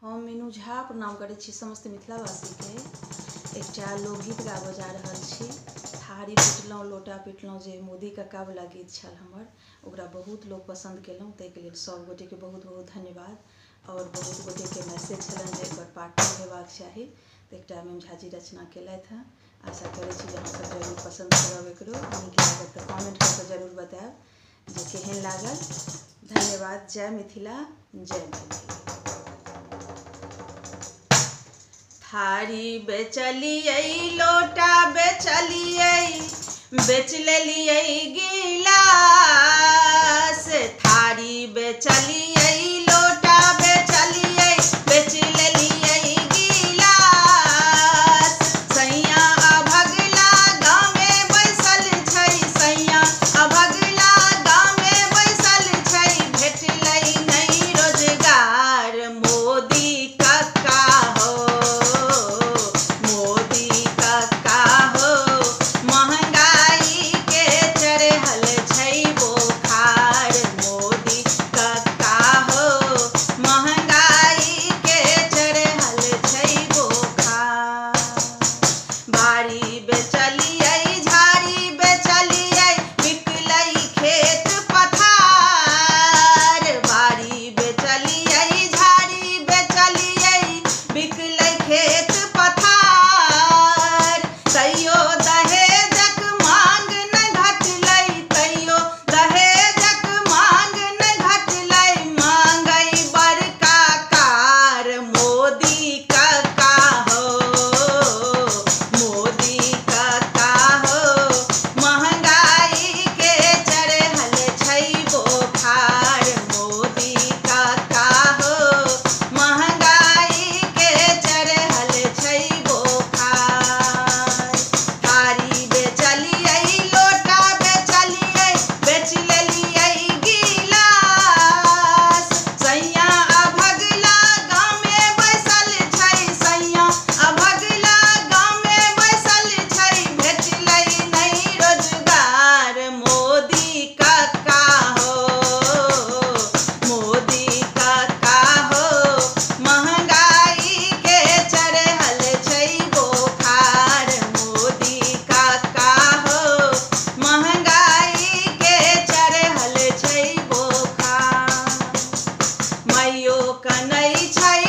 हम मीनू झा प्रणाम करै छी समस्त मिथिलावासी के। एकटा लोकगीत गाबऽ जा रहल छी। थारी पिटलहुँ लोटा पिटलहुँ जे मोदी कक्कावला गीत छल हमर, ओकरा बहुत लोक पसन्द केलहुँ। ताहिके लेल सब गोटेके बहुत बहुत धन्यवाद। और बहुत गोटेके मैसेज छलनि जे एकर पार्ट 2 हेबाक चाही, तऽ एकटा एम एम झा जी रचना केलथि हँ। आशा करै छी जे अहाँसब जरूर पसन्द करब। एकरो नीक लागत तऽ कमेंट कऽ कऽ जरूर बताएब जे केहन लागल। धन्यवाद। जय मिथिला, जय मैथिली। थारी बेचलियै लोटा बेचलियै, बेच लेलियै गिलास। थारी बेचलियै लोटा बेचलियै, बेच लेलियै गिलास। सैया अभगला गाँवमे बैसल छै, सैया अभगला गाँवमे बैसल छै। भेटलै नहि रोजगार मोदी कक्का हो, मोदी कक्का हो। महंगाई के चढ़ल छै बोखार, मोदी कक्का हो। महंगाई के चढ़ल छै बोखार। बाड़ी बेचलियै झाड़ी बेचलियै, बिकलै खेत पथार। बाड़ी बेचलियै झाड़ी बेचलियै, बिकलै खेत पथार। तैयो दहेजक मांग नहि घटलै, तैयो दहेजक मांग नहि घटलै। मांगै बड़का कार मोदी कक्का हो, मोदी कक्का हो। महंगाई के चढ़ल छै बोखार, मोदी कक्का हो। महंगाई के चढ़ल छै बोखार। थारी बेचलियै लोटा बेचलियै, बेच लेलियै गिलास। सैया अभगला गाँवमे बैसल छै, सैया अभगला गाँवमे बैसल छै। भेटलै नहि रोजगार मोदी कक्का हो, मोदी कक्का हो। महंगाई के चढ़ल छै बोखार, मोदी कक्का हो। महंगाई के चढ़ल छै बोखार। माइयो कनै छै